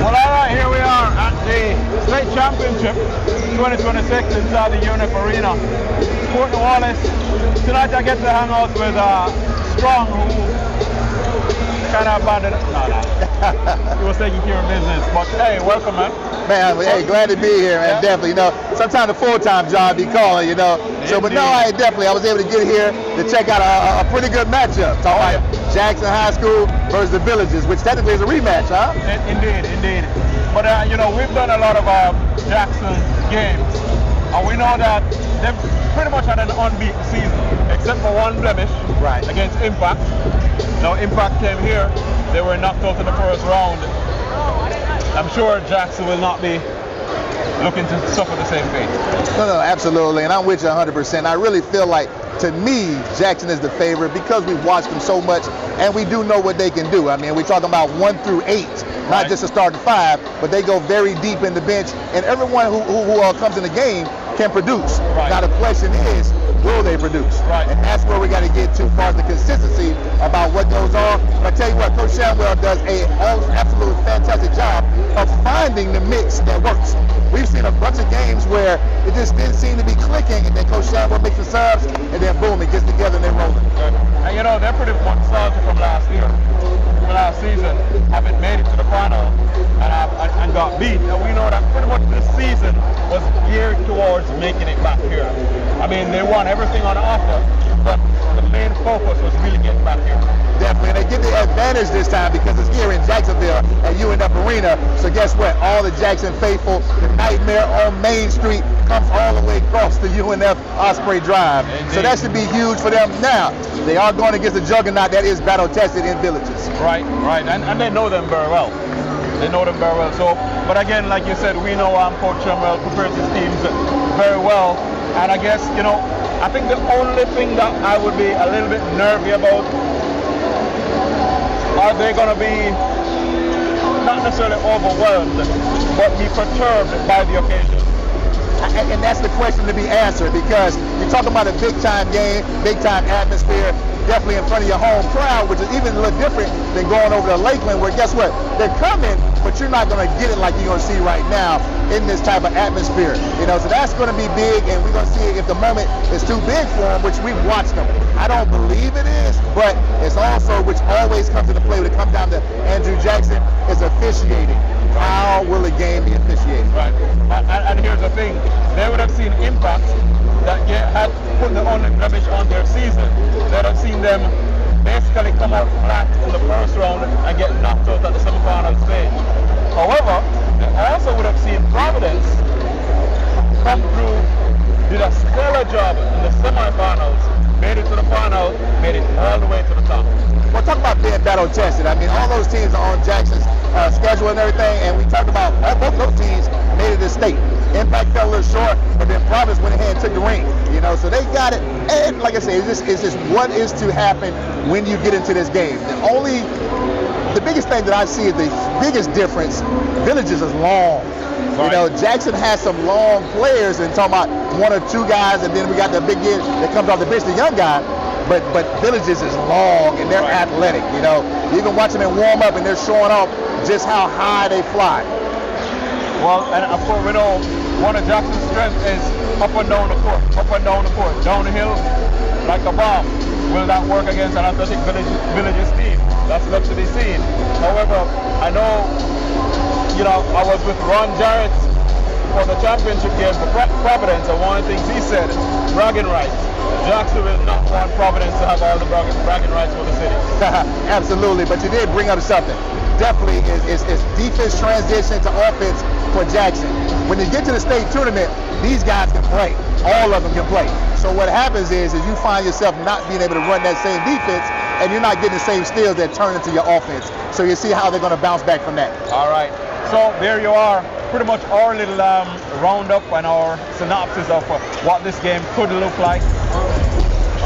Well, all right, here we are at the state championship 2026 inside the UNF Arena. Courtney, Wallace. Tonight I get to hang out with Strong, who kind of abandoned. He was taking care of business. But hey, welcome, man. Man, hey, glad to be here, man. Yeah. Definitely, sometimes a full-time job be calling, So, but no, I was able to get here to check out a pretty good matchup. Talking about Jackson High School versus the Villages, which technically is a rematch, huh? Indeed. But we've done a lot of Jackson games, and we know that they've pretty much had an unbeaten season, except for one blemish against Impact. Now, Impact came here; they were knocked out in the first round. I'm sure Jackson will not be looking to suffer the same fate. No, absolutely, and I'm with you 100%. I really feel like, to me, Jackson is the favorite because we've watched them so much, and we do know what they can do. I mean, we're talking about 1 through 8, not just a starting 5, but they go very deep in the bench, and everyone who comes in the game can produce. Now the question is, will they produce? And that's where we got to get to, far as the consistency about what goes on. But I tell you what, Coach Shamwell does an absolute fantastic job of finding the mix that works. We've seen a bunch of games where it just didn't seem to be clicking, and then Coach Shamwell makes the subs, and then boom, it gets together and they're rolling. And they're pretty much nostalgic from last year. From last season, haven't made it to the final and got beat. And we know that pretty much this season was geared towards making it back here. I mean, they won everything on offer, but the main focus was really getting back here. Definitely, and they get the advantage this time because it's here in Jacksonville at UNF Arena. So guess what? All the Jackson faithful, the Nightmare on Main Street comes all the way across the UNF Osprey Drive. Indeed. So that should be huge for them. Now, they are going against the juggernaut that is battle-tested in Villages. Right, and they know them very well. So, but again, like you said, we know Coach Shamwell prepares his teams very well. And I guess, I think the only thing that I would be a little bit nervy about, are they going to be not necessarily overwhelmed, but be perturbed by the occasion? And that's the question to be answered, because you're talking about a big-time game, big-time atmosphere, definitely in front of your home crowd, which is even a little different than going over to Lakeland, where guess what? They're coming, but you're not going to get it like you're going to see right now in this type of atmosphere. So that's going to be big, and we're going to see if the moment is too big for them, which we've watched them. I don't believe it is, but it's also, which always comes into play when it comes down to Andrew Jackson, is officiating. How will a game be officiated? Right. And here's the thing. They would have seen Impact that had put the only blemish on their season. They'd have seen them basically come out flat in the first round and get knocked out at the semifinal stage. However, they also would have seen Providence come through, did a stellar job in the semifinals, made it to the final, made it all the way to the top. Well, talk about being battle-tested. I mean, all those teams are on Jackson's schedule and everything, and we talked about both those teams made it to state. Impact fell a little short, but then Providence went ahead and took the ring. So they got it. And like I say, it's just what is to happen when you get into this game. The biggest thing that I see is the biggest difference. Villages is long. Jackson has some long players, and talking about 1 or 2 guys, and then we got the big kid that comes off the bench, the young guy. But Villages is long, and they're athletic. You can watch them in warm up, and they're showing off just how high they fly. Well, and of course we know one of Jackson's strengths is up and down the court, down the hill like a bomb. Will that work against an athletic Villages team? That's left to be seen. However, I know, I was with Ron Jarrett for the championship game for Providence, and one of the things he said, bragging rights. Jackson will not want Providence to have all the bragging rights for the city. Absolutely, but you did bring up something. Definitely is defense transition to offense for Jackson. When you get to the state tournament, these guys can play. All of them can play. So what happens is you find yourself not being able to run that same defense, and you're not getting the same steals that turn into your offense. So you see how they're going to bounce back from that. All right. So there you are. Pretty much our little roundup and our synopsis of what this game could look like,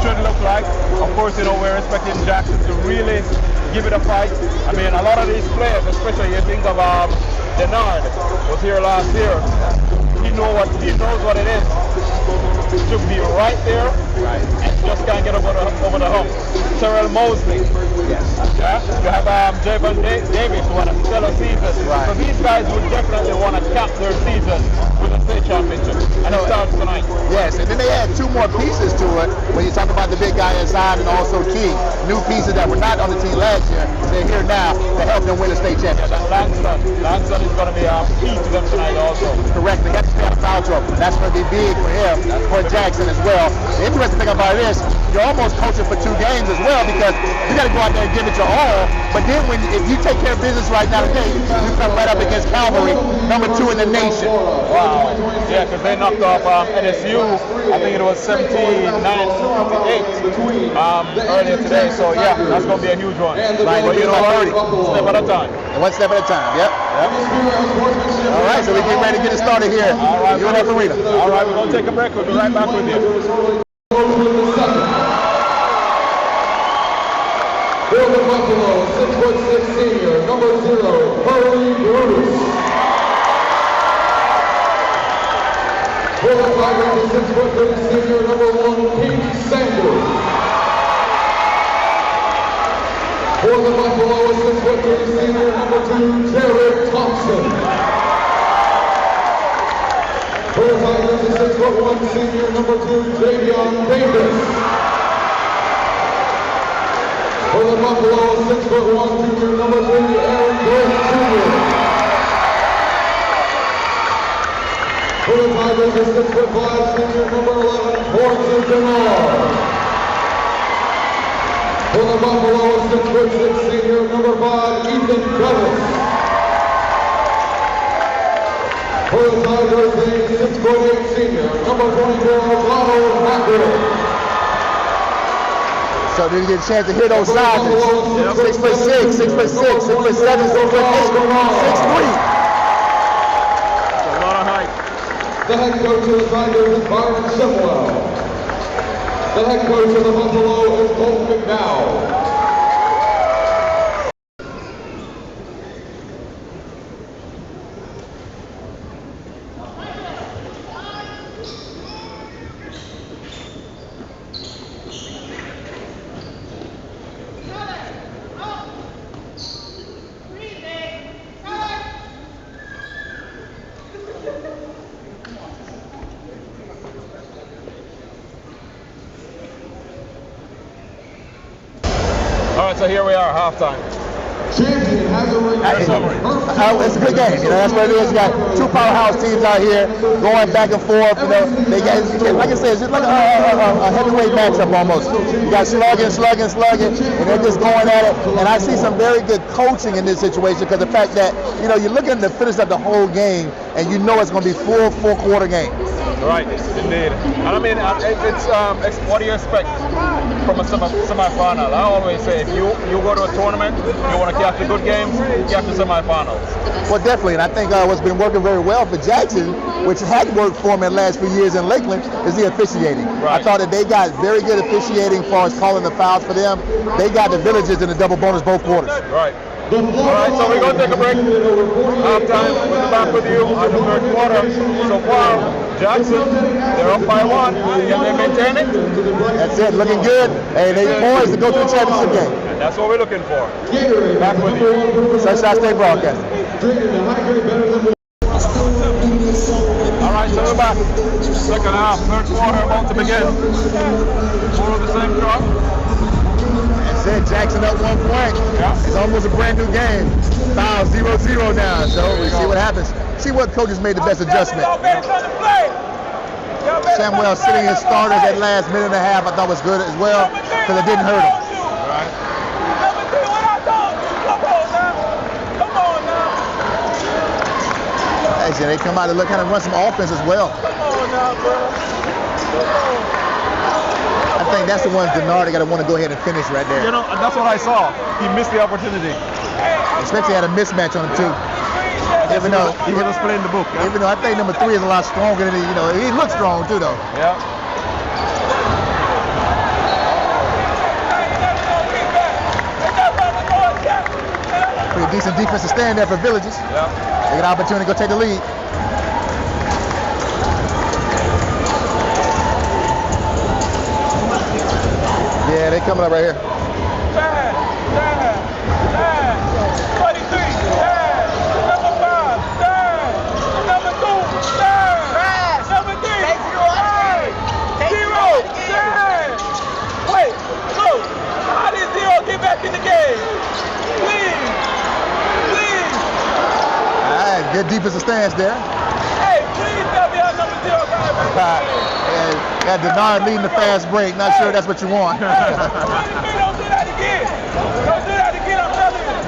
should look like. Of course, we're expecting Jackson to really give it a fight. I mean, a lot of these players, especially you think of Denard, was here last year. He knows what it is should be right there. Right. And just can't get over the hump. Terrell Mosley. Yes. Yeah. You have Javon Davis who had a stellar season. Right. So these guys would definitely want to cap their season with a state championship. And it starts tonight. Yes, and then they add two more pieces to it when you talk about the big guy inside and also Key. New pieces that were not on the team last year. They're here now to help them win the state championship. Yeah, Langston is going to be key to them tonight also. Correct. They have to stay out of foul trouble. That's going to be big for him, for Jackson as well. The interesting thing about it is you're almost coaching for 2 games as well because you got to go out there and give it your all. But then if you take care of business right now today, you come right up against Calvary, number 2 in the nation. Wow. Yeah, because they knocked off NSU. I think it was 17-9-58 earlier today. So yeah, that's going to be a huge one. Right. But you know what? Step at a time. And 1 step at a time. Yep. All right, so we get ready to get it started here. All right, you and Arena. All right, we're going to take a break. We'll be right back with you. For the Buffalo, 6'6" senior, number 0, Harley Bruce. For the Tigers, 6'3" senior, number 1, Pete Sanders. For the Buffalo, 6'3" senior, number 2, Jared Thompson. For the Tigers, 6'1" senior, number 2, Javion Davis. For the Buffalo, 6'1" junior, number 3, Aaron Grace Jr. For the Tigers, 6'5" senior, number 11, Fortune Denard. For the Buffalo, 6'6" senior, number 5, Ethan Douglas. For the Tigers, the 6'8" senior, number 24, Ronald Hacker. So did you get a chance to hear those sizes? 6'6", 6'6", 6'7", 6'8", 6'3". That's a lot of height. The head coach of the Tigers is Byron Simwell. The head coach of the Buffalo is Colt McDowell. All right, so here we are, halftime. Champion has a ring. It's a good game. You know, that's what it is. You got 2 powerhouse teams out here going back and forth. You know, they got, like I said, it's just like a heavyweight matchup almost. You got slugging, and they're just going at it. And I see some very good coaching in this situation because the fact that, you know, you're looking to finish up the whole game and you know it's going to be full 4-quarter game. Right, indeed. And I mean, it's what do you expect from a semi-final? I always say, if you go to a tournament, you want to capture good games, capture semi-finals. Well, definitely, and I think what's been working very well for Jackson, which had worked for him in the last few years in Lakeland, is the officiating. Right. I thought that they got very good officiating as far as calling the fouls for them. They got the Villages in the double bonus both quarters. Right. All right, so we're going to take a break. Halftime, we'll be back with you on the 3rd quarter. So far, Jackson, they're up by 1. Can they maintain it? That's it, looking good. Hey, they poised to go to the championship game. And that's what we're looking for. Back with you. Sunshine State Broadcasting. All right, so we're back. 2nd half, 3rd quarter about to begin. More of the same crowd. That's it, Jackson up 1 point. Yeah. It's almost a brand new game. Foul 0-0 now, so we'll see what happens. See what coaches made the best adjustment. Samuel sitting in starters at last minute and a half I thought was good as well because it didn't hurt him. Right. Actually, they come out and kind of run some offense as well. I think that's the one Denard got to want to go ahead and finish right there. You know, that's what I saw. He missed the opportunity. Especially had a mismatch on him too. Even though he was playing the book. Yeah? Even though I think number 3 is a lot stronger than he looks strong too though. Yeah. Pretty decent defensive stand there for Villages. Yeah. They got an opportunity to go take the lead. Yeah, they coming up right here. 23, number 5, number 2, number 3, 0, Wait, look, how did 0 get back in the game? Please. All right, good defensive stance there. Hey, please tell me how number 0 got back in the game. Got Denard leading the fast break. Not sure that's what you want. Don't do that again. Don't do that again, I'm telling you.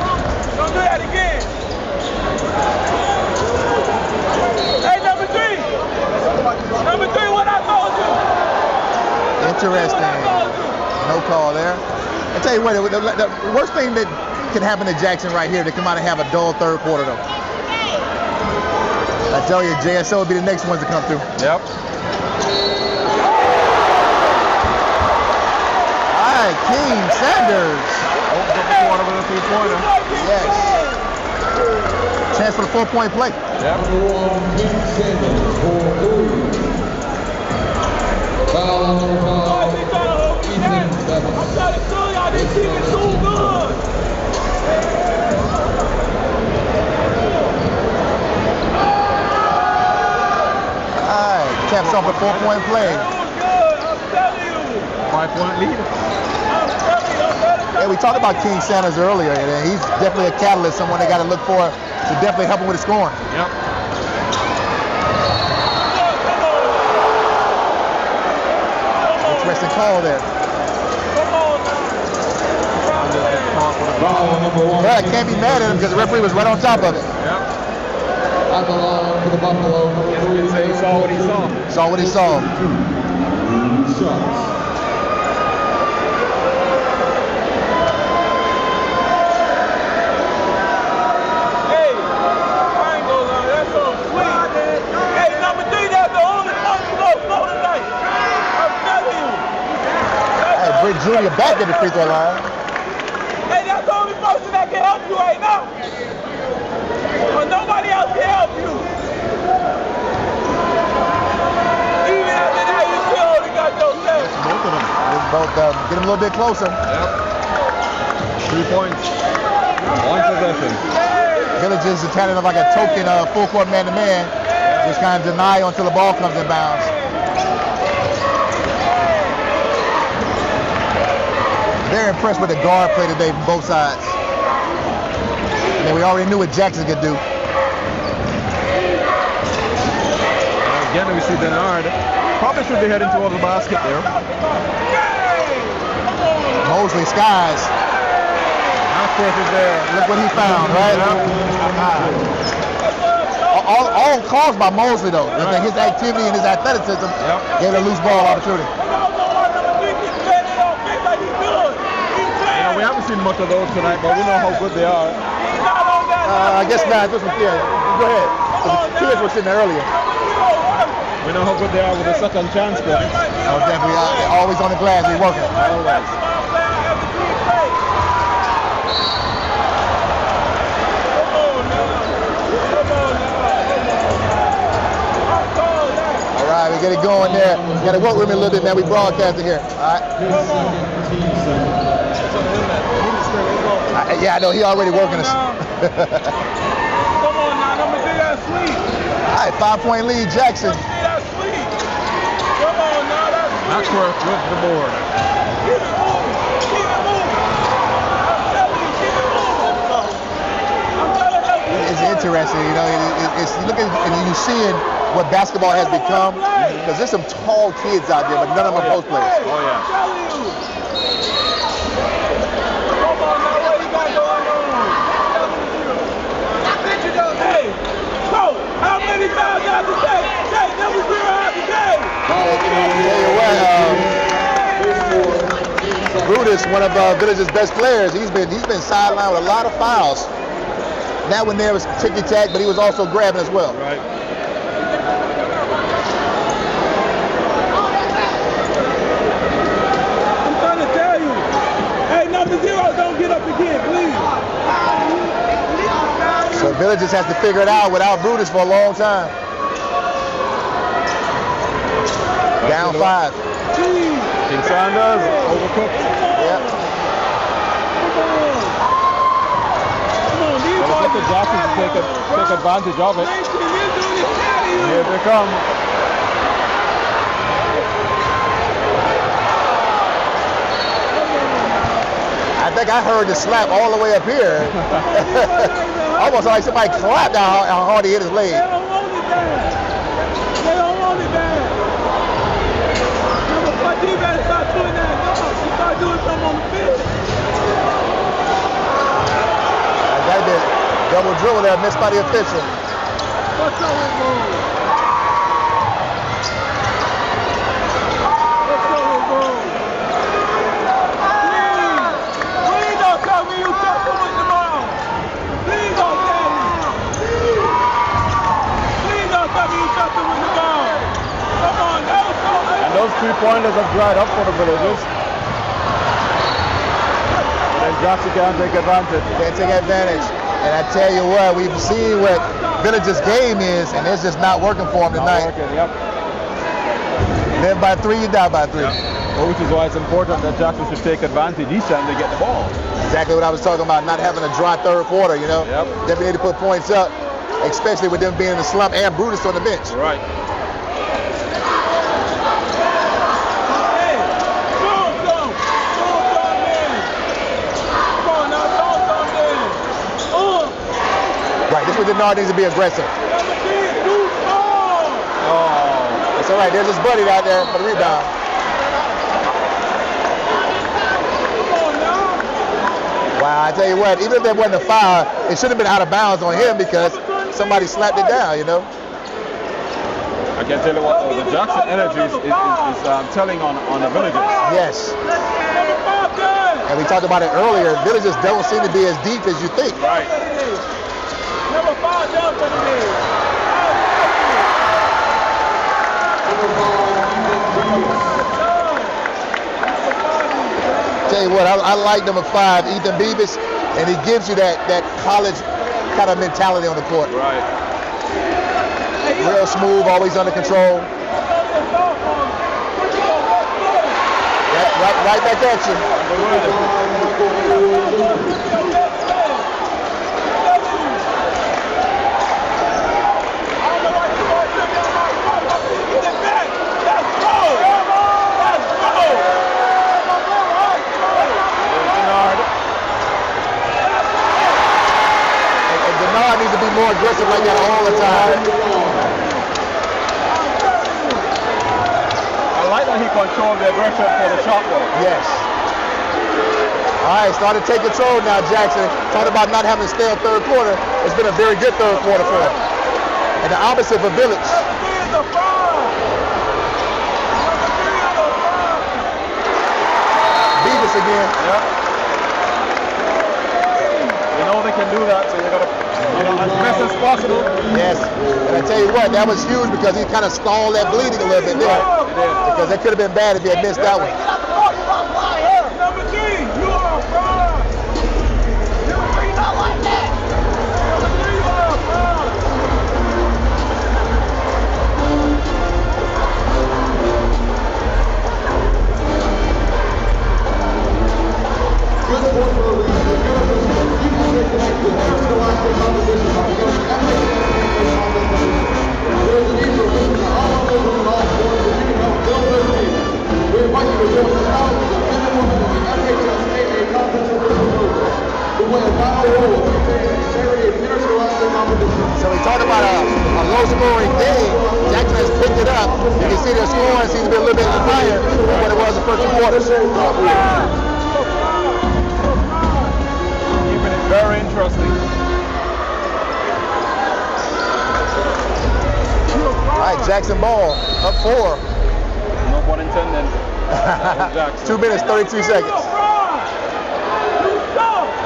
Don't do that again. Hey, number 3. Number 3, what I told you. Interesting. No call there. I tell you what, the worst thing that can happen to Jackson right here, to come out and have a dull third quarter, though. I tell you, JSO will be the next ones to come through. Yep. King Sanders. Opens up the corner with a 3-pointer. Yes. Chance for the 4-point play. Yep. Number 1, King Sanders for 3. Foul on number 5, Ethan Evans. I'm trying to tell y'all, this team is so good. All right. Caps off a 4-point play. That was good, I'm telling you. 5-point lead. I'm telling you. Yeah, we talked about King Sanders earlier, and he's definitely a catalyst, someone they got to look for to definitely help him with his scoring. Yep. Interesting call there. Foul number 1. But I can't be mad at him because the referee was right on top of it. Yep. At the line for the Buffalo, number 3. He saw what he saw. Saw what he saw. Shots. Britt Jr. back at the free throw line. Hey, that's the only person that can help you right now. But nobody else can help you. Even after that, you still only got yourself. Both of them. Both of them. Get him a little bit closer. Yep. 3 points. 1 possession. Village is kind of like a token full court man-to-man. Just kind of deny until the ball comes in bounds. Very impressed with the guard play today from both sides. And we already knew what Jackson could do. Again, we see Denard. Probably should be heading towards the basket there. Mosley skies. Half-court is there. Look what he found, right? All caused by Mosley, though. Right. His activity and his athleticism gave a loose ball opportunity. We haven't seen much of those tonight, but we know how good they are. I guess not. This one, yeah. Go ahead. The kids were sitting there earlier. We know how good they are with the second chance points. Oh, definitely. Always on the glass. They're working. Always. All right, we get it going there. You got to work with me a little bit, man. We broadcasting here. All right. Yeah, I know. He already working us. Come on now, number 3, that's sweet. All right, 5-point lead, Jackson. That's sweet. Come on now, that's sweet. Maxworth with the board. Keep it moving. Keep it moving. I'm telling you, keep it moving. I'm telling you. It's interesting, you know. It's you look at and you seeing what basketball has become. Because there's some tall kids out there, but none of them are post players. Oh yeah. I'm telling you. Come on now, what you got going on? Hey, so how many times you have to say, hey, number 0 have to say? Brutus, one of Village's best players, he's been sidelined with a lot of fouls. That one there was ticky-tack, but he was also grabbing as well. Right. I'm trying to tell you. Hey, number 0, don't get up again, please. So Village just has to figure it out without Brutus for a long time. Down 5. Please. King Sanders, overcooked. Yep. Well, it's up to Jackson to take advantage of it. Here they come. I think I heard the slap all the way up here. Almost like somebody clapped how hard he hit his leg. They don't want it bad. They don't want it bad. But you better start doing that. No, you start doing something on the field. That been double dribble there, missed by the official. What's up with Bull? What's up with Bull? Please don't tell me you touch him with the ball. Please don't tell me. Please don't tell me you touch him with the ball. Come on, that was so And those 3-pointers have dried up for the Villagers. And Jackson can't take advantage. Can't take advantage. And I tell you what, we've seen what Village's game is, and it's just not working for him tonight. Not working, yep. Live by 3, you die by 3. Yep. Well, which is why it's important that Jackson should take advantage each time they get the ball. Exactly what I was talking about, not having a dry third quarter, you know. Yep. Them being able to put points up, especially with them being in the slump and Brutus on the bench. Right. Right, this is where Denard needs to be aggressive. Oh. It's all right, there's his buddy out there for the rebound. Wow, I tell you what, even if there wasn't a foul, it should have been out of bounds on him because somebody slapped it down, you know. I can tell you what, the Jackson energy is telling on the Villagers. Yes. And we talked about it earlier, Villagers don't seem to be as deep as you think. Right. Number 5 down for the league. Tell you what, I like number 5, Ethan Beavis, and he gives you that college kind of mentality on the court. Right. Real smooth, always under control. Right back at you. And Denard needs to be more aggressive like that all the time. I like that he controlled the aggression for the shot though. Yes. All right, starting to take control now, Jackson. Talking about not having to stay in third quarter. It's been a very good third quarter for him. And the opposite for Village. Beavis again. Yep. You know they can do that, so you gotta, as best as possible. Yes. And I tell you what, that was huge because he kind of stalled that bleeding a little bit there. Because that could have been bad if he had missed that one. Number 3, you are a fraud. Number 3, not like that. Number 3, you are a fraud. So we talked about a low-scoring game. Jackson has picked it up. You can see their scoring seems to be a little bit higher than what it was the first 2 quarters. Keeping it very interesting. All right, Jackson ball up 4. No pun intended. 2 minutes, 32 seconds.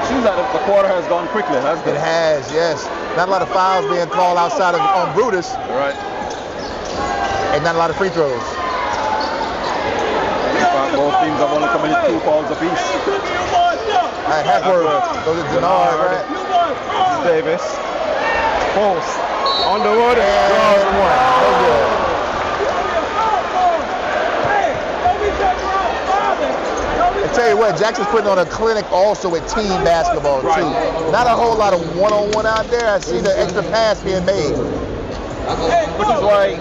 Seems like the quarter has gone quickly, hasn't It it? has, yes. Not a lot of fouls being called outside of on Brutus, Right. and not a lot of free throws. Both teams have only committed 2 fouls apiece. All right, Hackworth goes to Denard, right? Davis. Post. Underwood. And 1. So good. tell you what, Jackson's putting on a clinic also with team basketball too. Not a whole lot of one-on-one out there. I see the extra pass being made. Which is why,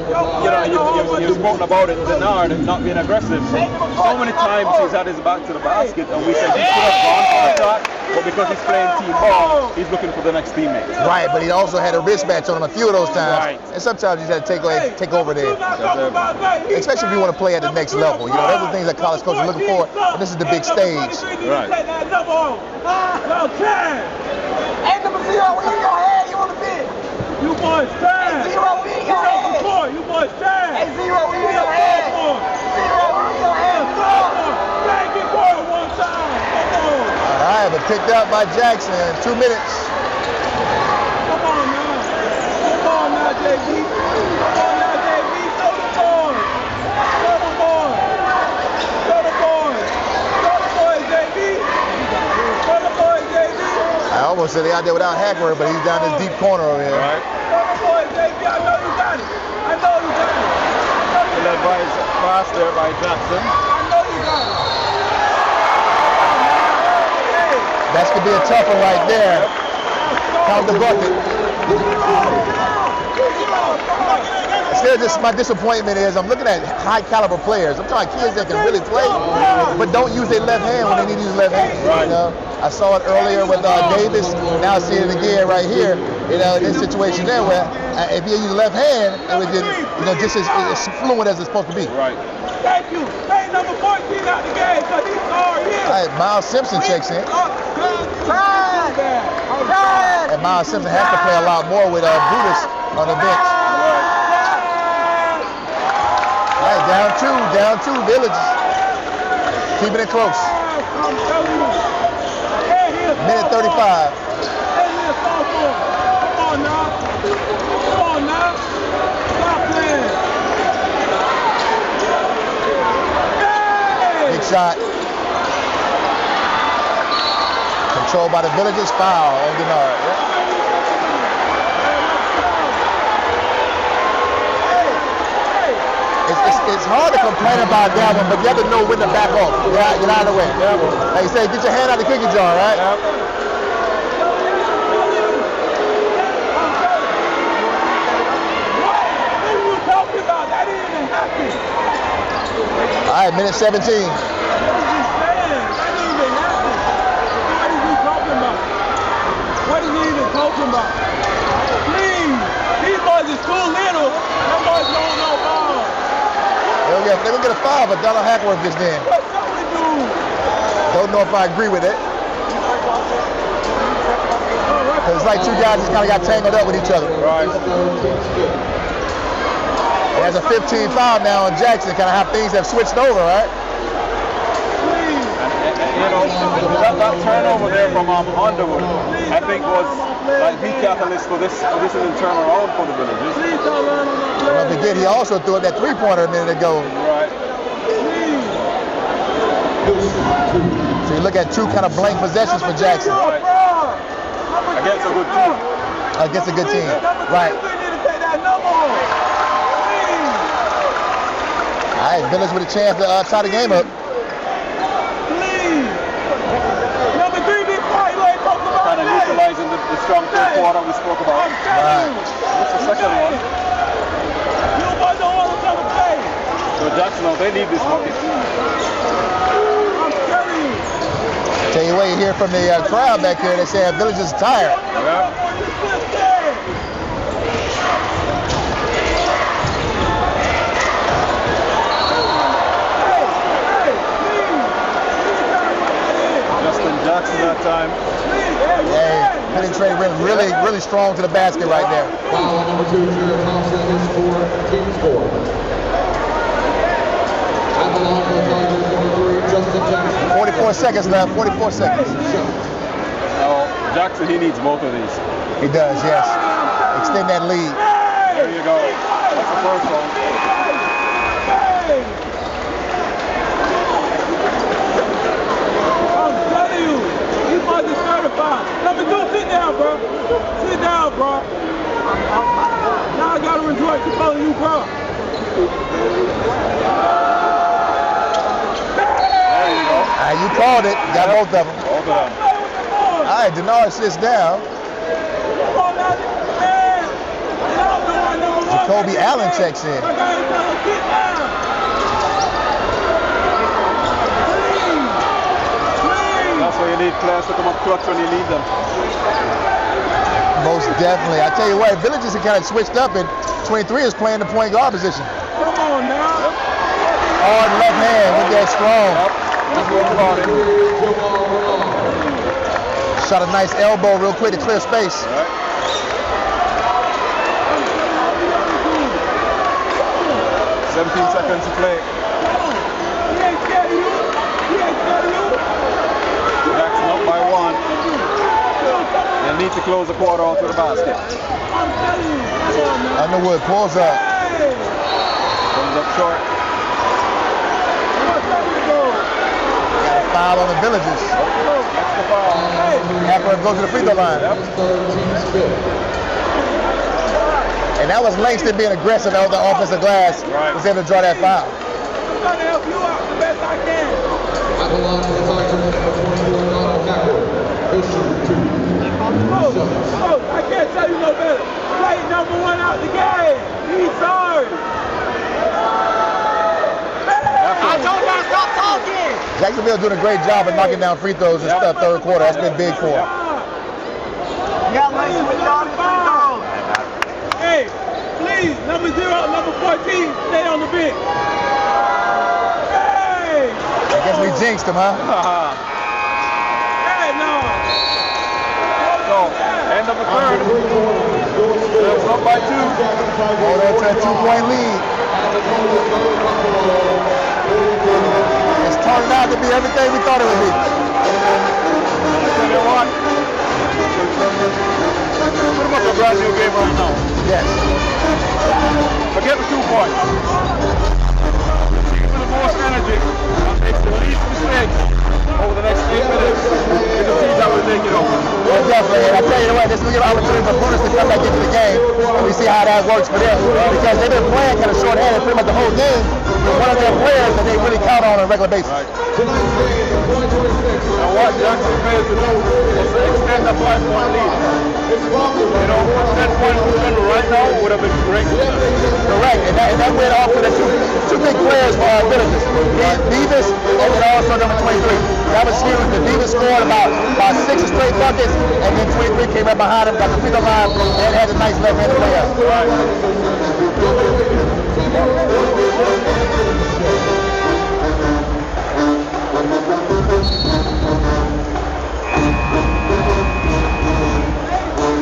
you've spoken about it, Denard not being aggressive. So many times he's had his back to the basket, and we said he should have gone for the shot, but because he's playing team ball, he's looking for the next teammate. Right, but he also had a wristmatch on him a few of those times. Right. And sometimes he's got to take over there. Especially if you want to play at the next level. You know, those are the things that college coaches are looking for, and this is the big stage. Right. Hey, number 0, we in your head, you on the bench. You boys stand. Hey, 0, we in your head. You boys stand. Hey, 0, we in your head. 0, we in your head. Thank you for it one time. Come on. All right, but picked up by Jackson. 2 minutes. Come on now. Come on now, JB. Come on now, JB. Show the boys. Show the boys. Show the boys. Show the boys, JB. Show the boys, JB. I almost said they out there without Hackworth, but he's down this deep corner over here. Right. Show the boys, JB. I know you got it. I know you got it. Led by his pass there by Jackson. I know you got it. That could be a tough one right there. Count the bucket. Still, just my disappointment is I'm looking at high caliber players. I'm talking kids that can really play, but don't use their left hand when they need to use left hand. You know, I saw it earlier with Davis. Now I see it again right here. You know, in this situation there where if you use left hand, it would just as fluent as it's supposed to be. Right. Thank you. Hey, number 14 out the game, so he's already in. All right, Miles Simpson checks in. And Miles Simpson has to play a lot more with Brutus on the bench. All right, down two, Village. Keeping it close. Minute 35. Come on now. Come on now. Stop playing. Big shot. Controlled by the Villagers. Foul on Denard. Yep. It's hard to complain about that one, but you have to know when to back off. Get out of the way. Yep. Like you say, get your hand out of the cookie jar, right? Yep. What are you talking about? That didn't even happen. All right, minute 17. What are you saying? That didn't even happen. What is he talking about? What is he even talking about? Please, these boys is too little. Them boys don't know ball. They're gonna get a foul, but Donald Hackworth gets in. What shall we do? Don't know if I agree with it. Cause it's like two guys just kind of got tangled up with each other. Right. There's a 15 foul now on Jackson. Kind of how things have switched over, right? And that turnover there from Underwood, I think was like the catalyst for this is turn around for the Villagers. Don't forget, he also threw up that three-pointer a minute ago. Right. So you look at two kind of blank possessions for Jackson. Right. Against a good team. Against a good team, right. All right, Village with a chance to tie the game up. Number 3, big fight, like Kind of neutralizing the strong third quarter we spoke about. Right. What's the second one? You boys don't want to come and play. So Jackson, they need this bucket. I'm telling you. Tell you what, you hear from the crowd back here, they say Village is tired. Yeah. Jackson that time. Hey, penetrating rim really strong to the basket right there. Foul number 2, Jared Thompson is for team score. At the line for the Tigers, number 3, Justin Jackson. 44 seconds left, 44 seconds. Jackson, he needs both of these. He does, yes. Extend that lead. There you go. That's the first one. Number 2, sit down, bro. Sit down, bro. Now I gotta resort to calling you, bro. There you go. You called it. Got both of them. Both of them. All right, Denard sits down. Jacoby Allen checks in. That's why you need players to come up clutch when you need them. Most definitely. I tell you what, Villages have kind of switched up, and 23 is playing the point guard position. Come on now. Hard left hand with that strong. Just work about it. Shot a nice elbow real quick to clear space. All right. 17 seconds to play. Jackson up by 1. They need to close the quarter onto the basket. Underwood pulls up. Comes up short. Got a foul on the Villages. That's the foul. After it goes to the free throw line. And that was Langston being aggressive on the offensive glass. Right. Was able to draw that foul. I'm trying to help you out the best I can. At the line is number 24, Donald Hackworth. Coach, I can't tell you no better. Play number 1 out the game. He's sorry. I told you to stop talking. Jacksonville doing a great job of knocking down free throws in the third quarter. That's been big for them. You got Langston with all the free throws. Hey, please, number 0, number 14, stay on the bench. Hey! I guess we jinxed him, huh? Hey, no! So, end of the third. It's up by 2. Hold on to a 2-point lead. It's turning out to be everything we thought it would be. Pretty much a brand new game right now. Yes. Forget the 2 points. Team with the most energy and makes the least mistakes over the next 8 minutes is the team that will take it over. Well, definitely. And I tell you what, this will give an opportunity for Brutus to come back into the game. And we see how that works for them. Because they've been playing kind of short-handed pretty much the whole game with one of their players that they really count on a regular basis. Right. And what Jackson failed to do was to extend the 5-point lead. You know, 10 points right now would have been great. Correct. And that went off to the two big players for our Villages. Davis and then also number 23. That was huge. The Davis scored about 6 straight buckets, and then 23 came right behind him, got the free throw line, and had a nice left-handed layup. Right.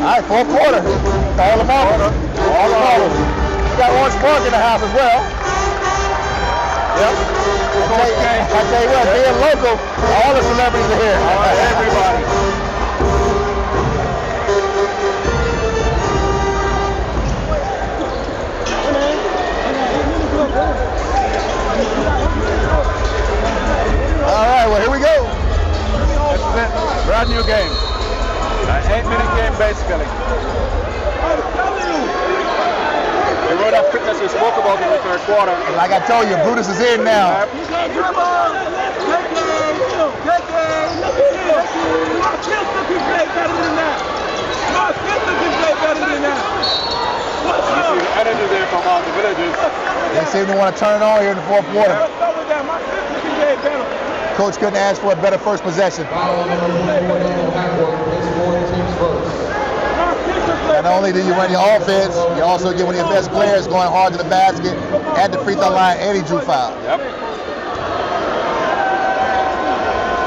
All right, fourth quarter. All the ball. All the ball. We got Orange Park in the house as well. Yep. I tell you what, being local, all the celebrities are here. All right, everybody. All right, well, here we go. This is it. Brand new game. An 8-minute game, basically. The road of fitness we spoke about in the third quarter. Like I told you, Brutus is in now. My sister can play better than that. My sister can play better than that. What's You up? see the energy there from all the Villages. They seem to want to turn it on here in the fourth quarter. What's up with that? My sister can play better. Coach couldn't ask for a better first possession. Foul on number 24, Donald Hackworth. His scoring team's first. My sister play Not only do you run your offense, you also get one of your best players going hard to the basket at the free throw line, and he drew foul. Yep.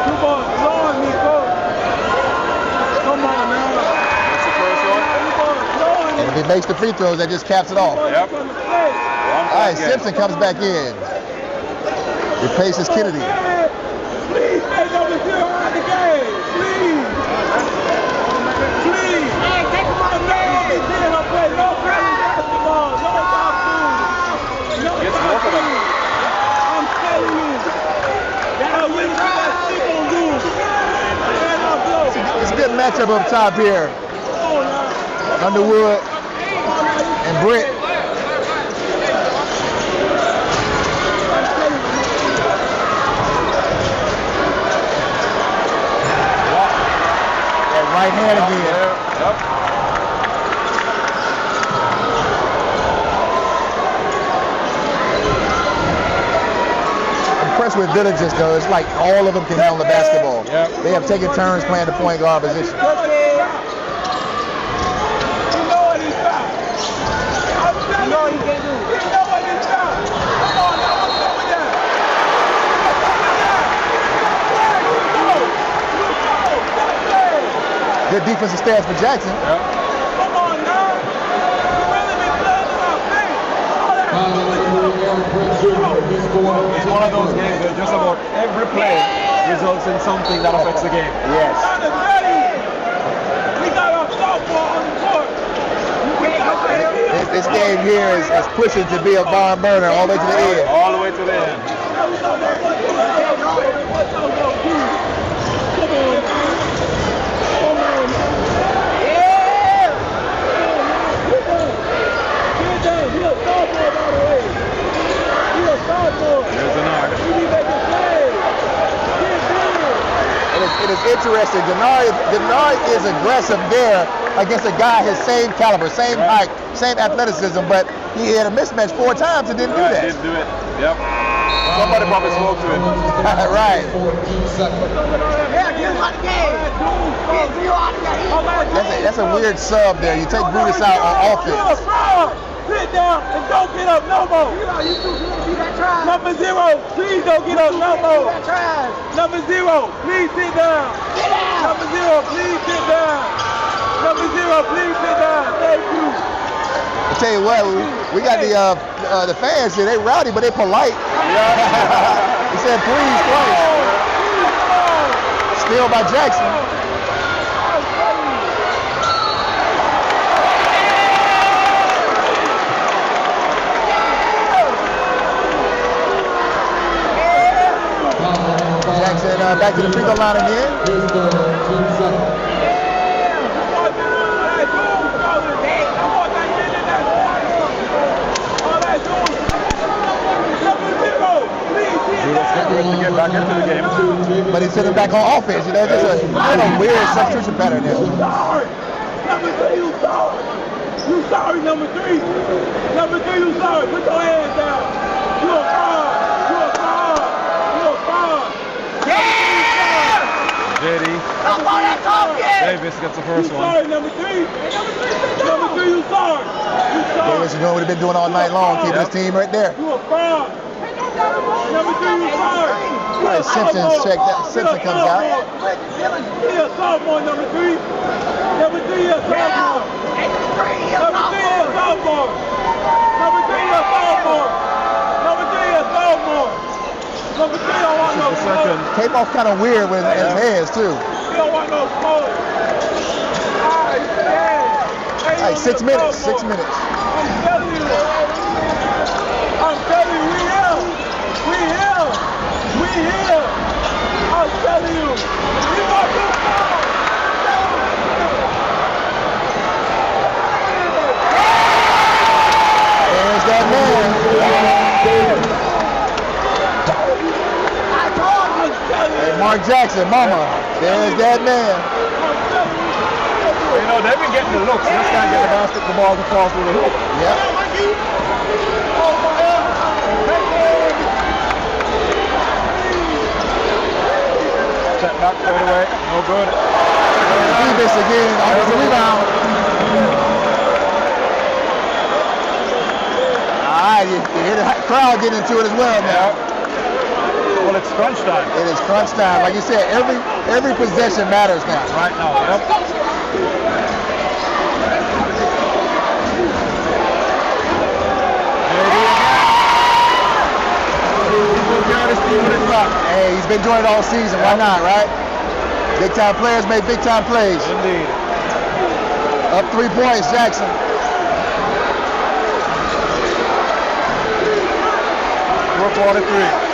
Come on, Lord, me, coach. Come on, man. That's the first one. And if he makes the free throws, that just caps it off. Yep. Come on, All right, Simpson comes back in. Replaces Kennedy. please make number 0 out the game. Please. Please. Hey, take him out of the game. No play, no basketball, no basketball. No Gets both of them. I'm telling you. That'll win that stick on dude. And I'll blow. It's a good matchup up top here. Oh, now. Underwood and Britt. hand again. Yep. Impressed with Villages though. It's like all of them can handle the basketball. Yep. They have taken turns playing the point guard position. You know what he's got. You know what he can do. You know what he's got. Come on now, what's up with that? Good defensive stats for Jackson. Yep. Come on now. You really been playing about things. It's one of those games where just about every play results in something that affects the game. Yes. We got our softball on the court. This game here is pushing to be a barn burner all the way to the end. All the way to the end. There's an arc. It is interesting. Denard is aggressive there against a guy his same caliber, same height, same athleticism, but he had a mismatch 4 times and didn't do that. Didn't do it. Yep. Somebody probably spoke to him. Right. That's a weird sub there. You take Brutus out on offense. Sit down and don't get up no more. Number 0, please don't get up no more. Number 0, please sit down. Number 0, please sit down. Number 0, please sit down. Thank you. I tell you what, we got the fans here. They rowdy, but they polite. He said please twice. Steal by Jackson. Jackson back to the free throw line again. To get back into the game. But he's sitting back on offense. You know, just a weird substitution pattern there. Number 3, you sorry. You sorry, number 3. Number 3, you sorry. Put your hands down. You a fraud. You a fraud. You a fraud. JD. Come on, that's talking. Davis gets the first one. Sorry, number 3. Number 3, you sorry. You sorry. Davis, you know what he's been doing all night long, keeping his team right there. You a fraud. Number 3, you sorry. All right, Simpson checked out. Simpson comes out. He a sophomore, number 3. Number 3, he a sophomore. Number 3, he a sophomore. Number 3, he a sophomore. Number 3, he a sophomore. Number 3 don't want no smoke. Came off kind of weird with his hands too. He don't want no smoke. All right, 6 minutes. 6 minutes. I'm telling you, we here. We here. We here. I'm telling you. We got this song. There's that man. Hey, Mark Jackson, mama. There's that man. You know, they've been getting the looks. Just can't get the ball to fall through the hoop. Yep. Set back straight away. No good. Davis again on the rebound. All right, you hear the crowd getting into it as well now. Well, it's crunch time. It is crunch time. Like you said, every possession matters now. Right now. Yep. Hey, he's been doing it all season. Why not, right? Big time players make big time plays. Indeed. Up 3 points, Jackson. We're 43.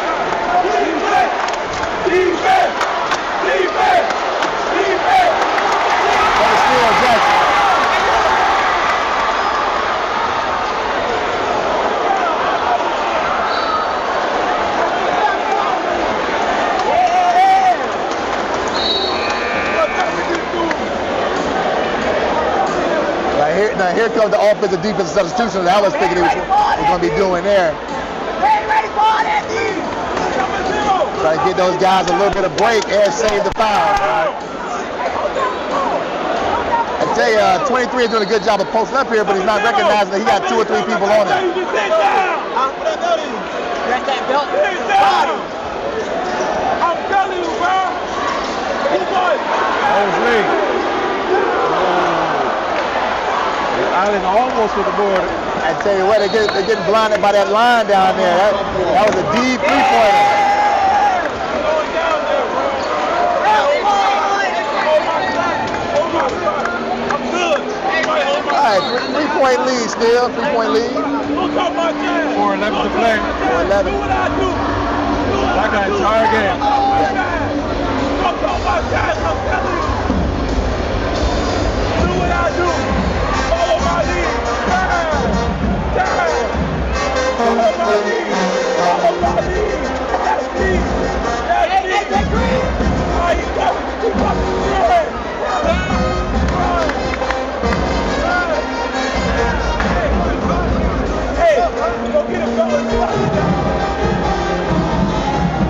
Defense! What a steal, Jackson. here comes the offensive defensive substitution that I was thinking he was going to be doing there. Trying to get those guys a little bit of break and save the foul. I tell you, 23 is doing a good job of posting up here, but he's not recognizing that he got 2 or 3 people on him. I'm telling you, bro. Allen almost with the board. I tell you what, they're getting blinded by that line down there. That was a deep three-pointer. All right, 3-point lead still, 3-point lead. 4:11 to play. 4:11. That guy entire game. Do what I do. Follow my lead. Follow my lead. Follow my lead. That's me. That's me. Why you got me to fucking good? Hey, go get him, fellas.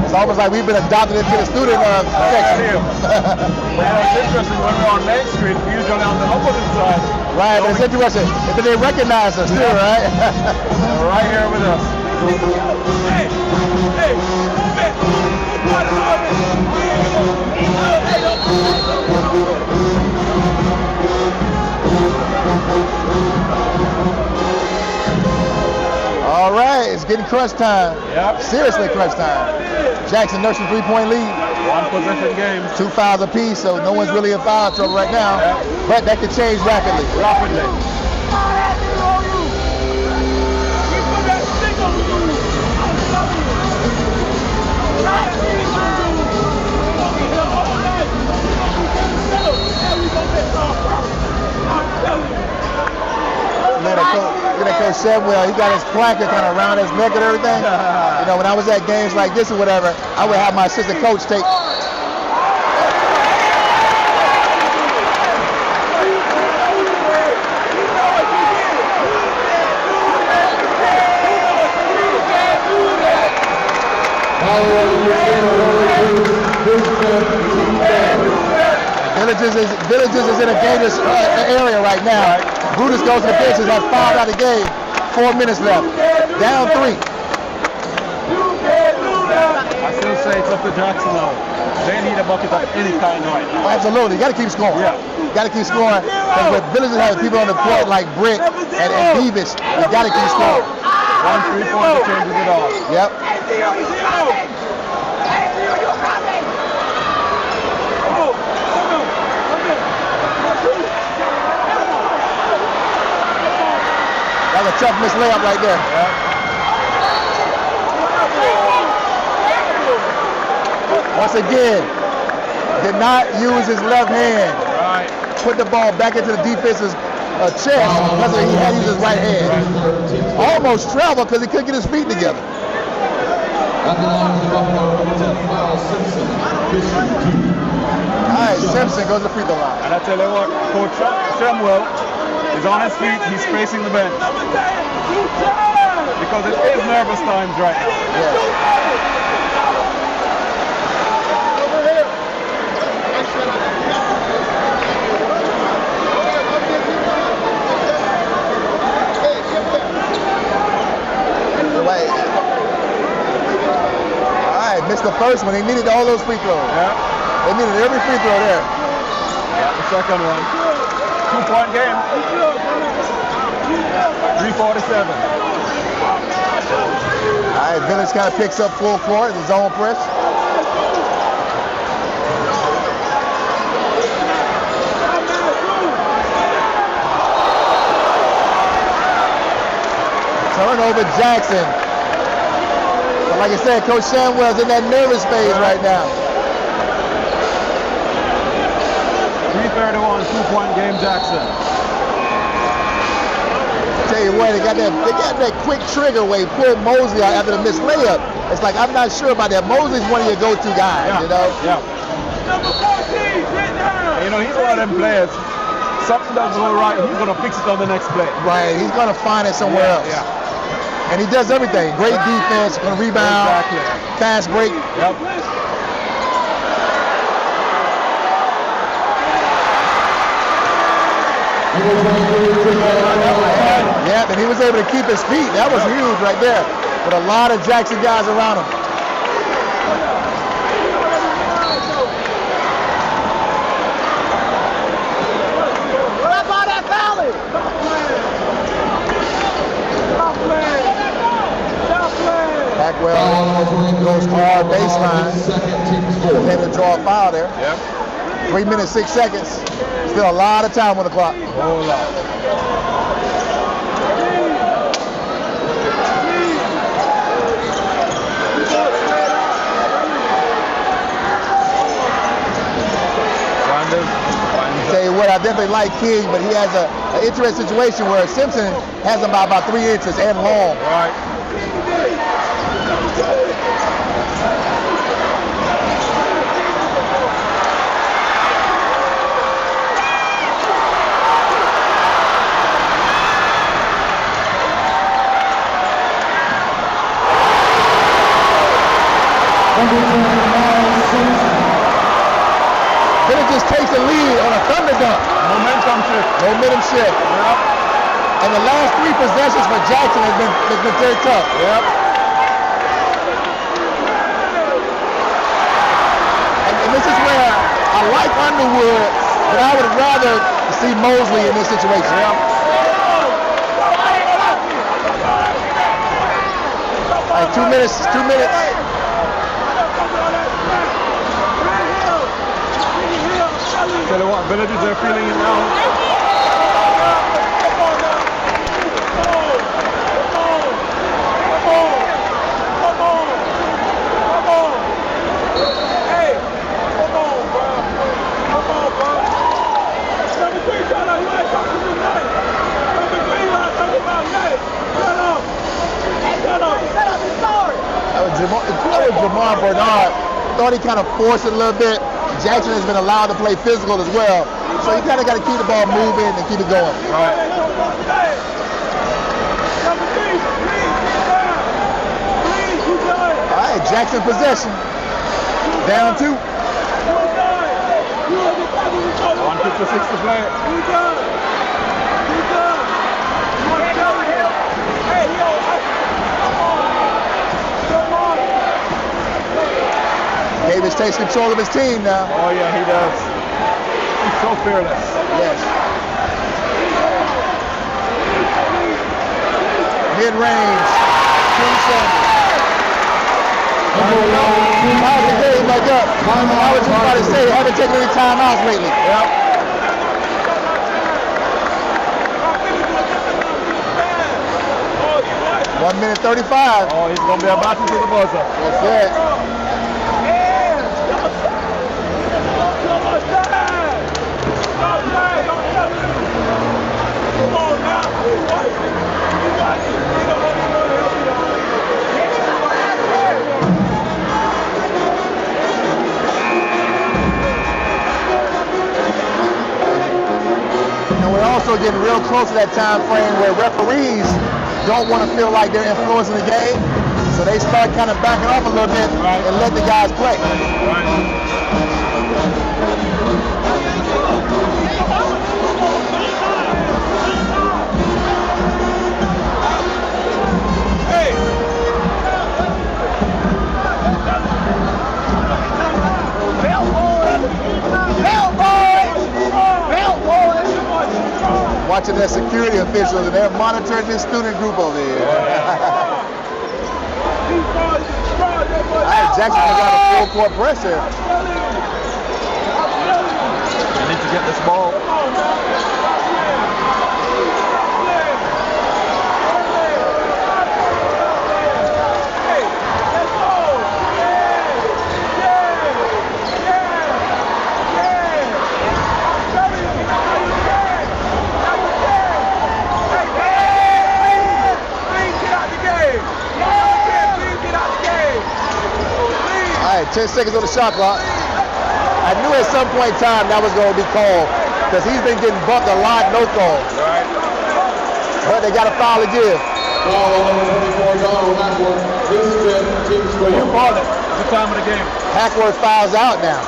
It's almost like we've been adopted into the student section. Well, it's interesting when we're on Main Street, we're usually on the opposite side. Right, but it's interesting. If they recognize us too, right? They're right here with us. Hey, All right, it's getting crunch time. Yep. Seriously crunch time. Jackson nursing 3-point lead. 1 possession game. 2 fouls apiece, so no one's really in foul trouble right now. Yep. But that could change rapidly. Look at Coach Shedwell. He got his placard kind of around his neck and everything. You know, when I was at games like this or whatever, I would have my assistant coach take. Villages is in a dangerous area right now. Brutus goes to the bench and has fouled out of the game. 4 minutes left. Down 3. I still say it's up to Jackson now. They need a bucket of any kind right now. Absolutely. You got to keep scoring. Yeah. Got to keep scoring. Because with Villages having people on the court like Britt and Beavis, you got to keep scoring. 1 3-pointer changes it all. Yep. That's a tough missed layup right there. Yep. Once again, did not use his left hand. Right. Put the ball back into the defense's chest because he had to use his right hand. Almost traveled because he couldn't get his feet together. At the line of the Buffalo, number 10, Miles Simpson, District 2. All right, Simpson goes to the free throw line. And I tell you what, Coach Samuel is on his feet. He's facing the bench. Because it is nervous times right now. Yeah. Missed the first one. They needed all those free throws. Yeah. They needed every free throw there. Yeah, the second one. 2-point game. 3:47. All right, Village kind of picks up full court, the zone press. Turnover Jackson. But like I said, Coach Shamwell's in that nervous phase right now. 3:31, 2-point game, Jackson. Tell you what, they got that quick trigger where he pulled Mosley out after the missed layup. It's like, I'm not sure about that. Mosley's one of your go-to guys, Yeah. you know? Yeah. Number 14, get down. You know, he's one of them players. something doesn't go right, he's going to fix it on the next play. Right, he's going to find it somewhere else. Yeah. And he does everything. Great defense, going to rebound, Exactly. fast break. Yep. Yeah, and he was able to keep his feet. That was huge right there. With a lot of Jackson guys around him. Packwell goes hard baseline. Then to draw a foul there. Yep. 3 minutes, 6 seconds. Still a lot of time on the clock. Whole lot. Tell you what, I definitely like King, but he has an interesting situation where Simpson has him by about 3 inches and long. Right. Then it just takes the lead on a thunder dunk. Momentum shift. Momentum shift. Yep. And the last 3 possessions for Jackson has been very tough. Yep. And this is where I like Underwood, but I would rather see Mosley in this situation. Yep. All right, 2 minutes. Tell you what, Villages are feeling it now. Jamar Bernard thought he kind of forced it a little bit. Jackson has been allowed to play physical as well. So you kind of got to keep the ball moving and keep it going. Right. All right, Jackson possession. Down 2. 1:56 to play. Davis takes control of his team now. Oh yeah, he does. He's so fearless. Yes. Mid-range. King Sanders. How's the game like up? I was just about to say, haven't taken any timeouts lately. Yep. One minute 35. Oh, he's going to be about to the buzzer. That's it. And we're also getting real close to that time frame where referees don't want to feel like they're influencing the game, so they start kind of backing off a little bit and let the guys play. Watching their security officials, and they're monitoring this student group over here. All right, Jackson has got a full court press here. They need to get this ball. All right, 10 seconds on the shot clock. I knew at some point in time that was going to be called. because he's been getting bumped a lot, no calls. Right. But they got a foul to give. Foul on number 24, Donald Hackworth. His fifth team So you score. called it. It's the time of the game. Hackworth fouls out now.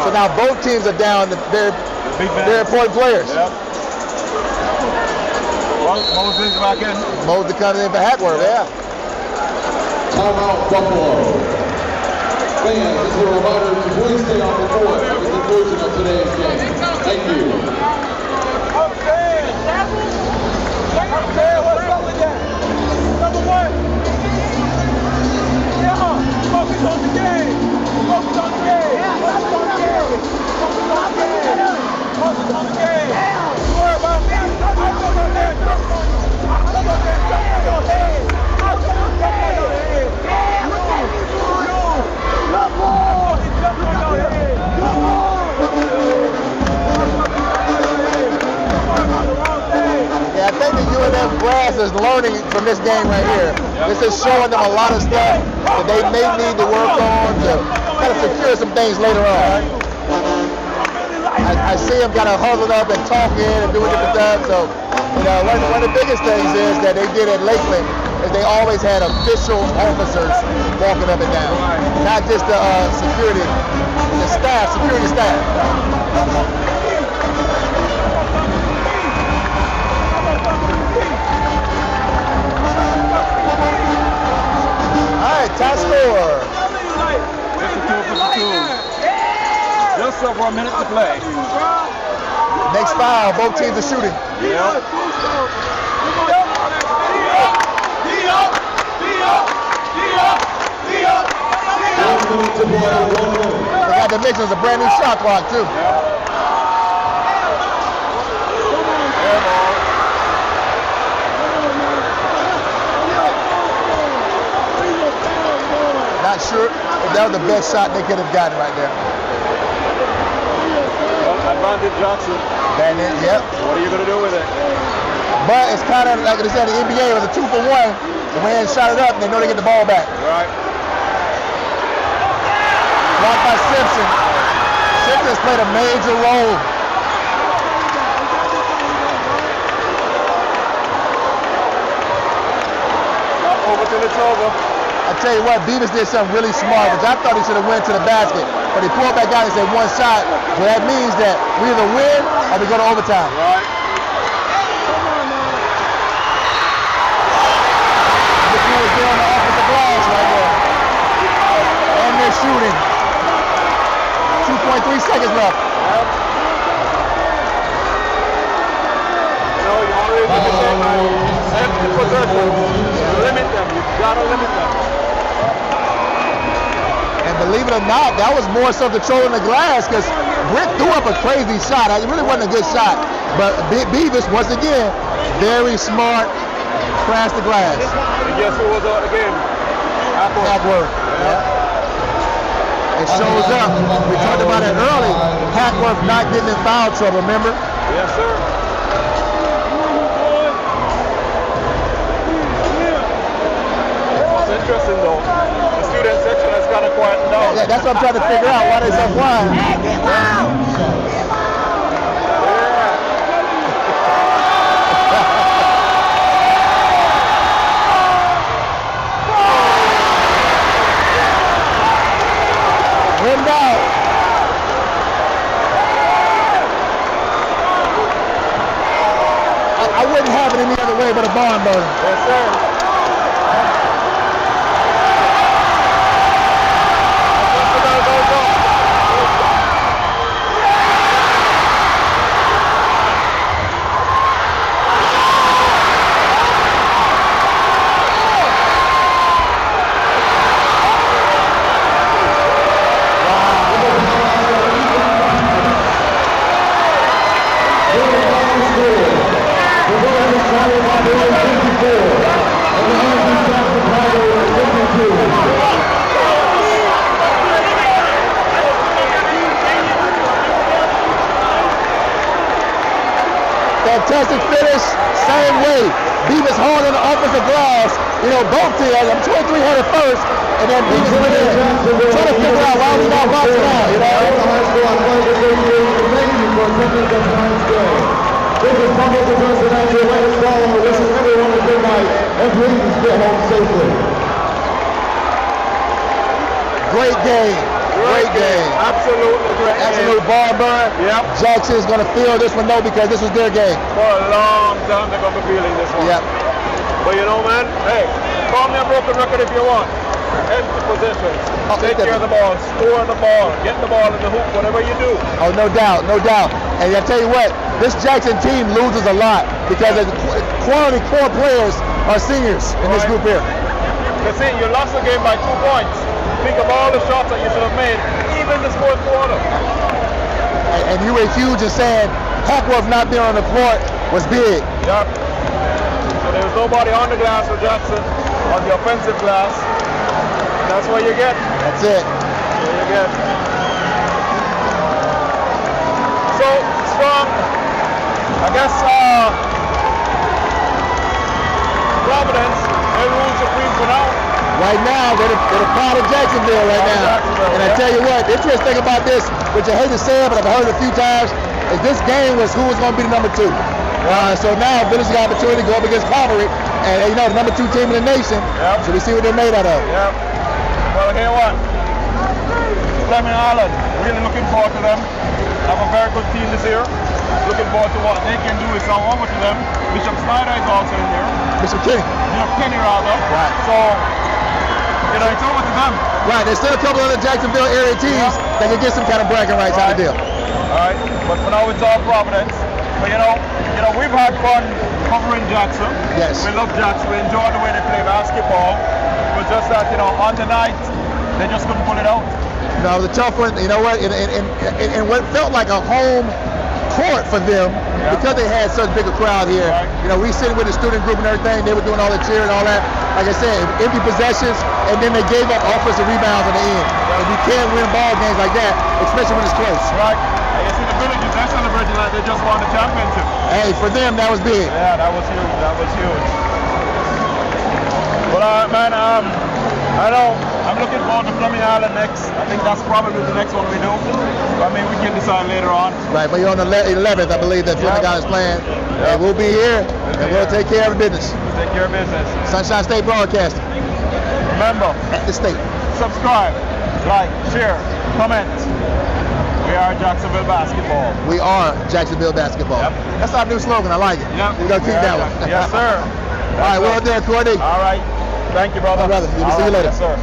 So now both teams are down. They're Big man. very important players. Yep. Well, Moses back in. Moses comes in for Hackworth, yeah. Timeout Buffalo. Fans, this is a reminder to please stay on the court at the conclusion of today's game. Thank you. Okay, what's up with that? Number one. Yeah, focus on the game. Focus on the game. Focus on the game. Focus on the game. Focus on the game. Don't worry about me. I'll go on there and jump on you. I'll go on there and jump on your head. I'll go on there and jump on your head. Yeah, I think the UNF brass is learning from this game right here. This is showing them a lot of stuff that they may need to work on to kind of secure some things later on. I see them kind of huddled up and talking and doing different stuff. So, you know, one of the biggest things is that they did at Lakeland is they always had official officers walking up and down, not just the security, the staff, security staff. All right, tie score. 52-52. Just over a minute to play. Next foul, both teams are shooting. Yep. They got the mixers, a brand new shot clock too. Not sure if that was the best shot they could have gotten right there. Advantage Johnson. Yep. What are you going to do with it? But it's kind of like they said, the NBA was a 2-for-1. They went and shot it up, and they know they get the ball back. Right. Blocked by Simpson. Simpson's played a major role. Over till it's over. I tell you what, Beavis did something really smart, which I thought he should have went to the basket. But he pulled back out and said one shot. So that means that we either win or we go to overtime. Right. The team is there on the offensive glass right there. And they're shooting. 2.3 seconds left. Yep. You know, you always have to say, empty possession. Limit them. You gotta limit them. And believe it or not, that was more so controlling the glass because Britt threw up a crazy shot. It really wasn't a good shot. But Beavis, once again, very smart, crashed the glass. And guess who was out again? Hackworth. It shows up. We talked about it early. Hackworth not getting in foul trouble, remember? Yes, sir. What's interesting though, the student section has kind of quieted down. Yeah, that's what I'm trying to figure out. Why they so quiet? Rimmed out. I wouldn't have it any other way but a barn burner. Yes, sir. Fantastic finish, same way. Beavis hard on the offensive glass. You know, both teams. I'm 23 had it first, and then Beavis went in. Trying to figure out why we not boxing out, you know? High School Athletic Association, thank you for Jackson's Appliance Day. This is public address tonight to let us all wish everyone a good night and please get home safely. Great game. Great game. Absolutely great. Absolute ball burn. Yep. Jackson's going to feel this one though because this was their game. For a long time they're going to be feeling this one. Yep. But you know, man, hey, call me a broken record if you want. Empty possessions. Take care of the ball, score the ball, get the ball in the hoop, whatever you do. Oh, no doubt, no doubt. And I tell you what, this Jackson team loses a lot because the quality core players are seniors in this group here. You see, you lost the game by 2 points. Think of all the shots that you should have made, even this fourth quarter. And you were huge in saying Hackworth not being on the court was big. Yep. So there was nobody on the glass for Jackson, on the offensive glass. That's what you get. That's it. That's what you get. So, strong. I guess Providence, they rule supreme for now. Right now, they're the pride of Jacksonville right now. And I tell you what, the interesting thing about this, which I hate to say it, but I've heard it a few times, is this game was who was going to be the number 2. So now Village got an opportunity to go up against Poverty, and you know, the number 2 team in the nation. Yep. So we see what they're made out of. Yep. Well, hear what? Fleming Island, really looking forward to them. Have a very good team this year. Looking forward to what they can do. It's all over to them. Bishop Snyder is also in here. Bishop Kenny. Bishop Kenny, rather. Right. So, you know, it's over to them. Right, there's still a couple other Jacksonville area teams that can get some kind of bragging rights out of the deal. All right, but for now it's all Providence. But you know, we've had fun covering Jackson. Yes. We love Jackson. We enjoy the way they play basketball. It was just that, you know, on the night they just couldn't pull it out. No, it was a tough one. You know what? And what felt like a home court for them because they had such big a crowd here. Right. You know, we sitting with the student group and everything. They were doing all the cheering and all that. Like I said, empty possessions, and then they gave up offensive rebounds on the end. And you can't win ball games like that, especially when it's close. Right. And you see the Villages, they're celebrating like they just won the championship. Hey, for them, that was big. Yeah, that was huge. That was huge. But man, I know I'm looking forward to Fleming Island next. I think that's probably the next one we do. I mean, we can decide later on. Right, but you're on the 11th, I believe, that Fleming Island is playing. And we'll be here, and we'll take care of the business. Take care of business. Sunshine State Broadcasting. Remember, At the state. subscribe, like, share, comment. We are Jacksonville basketball. We are Jacksonville basketball. Yep. That's our new slogan. I like it. Yep. We're going to keep that one. Yes, sir. All right, well done, Courtney. All right. Thank you, brother. My brother. Good to All see you right. later. Yes, sir.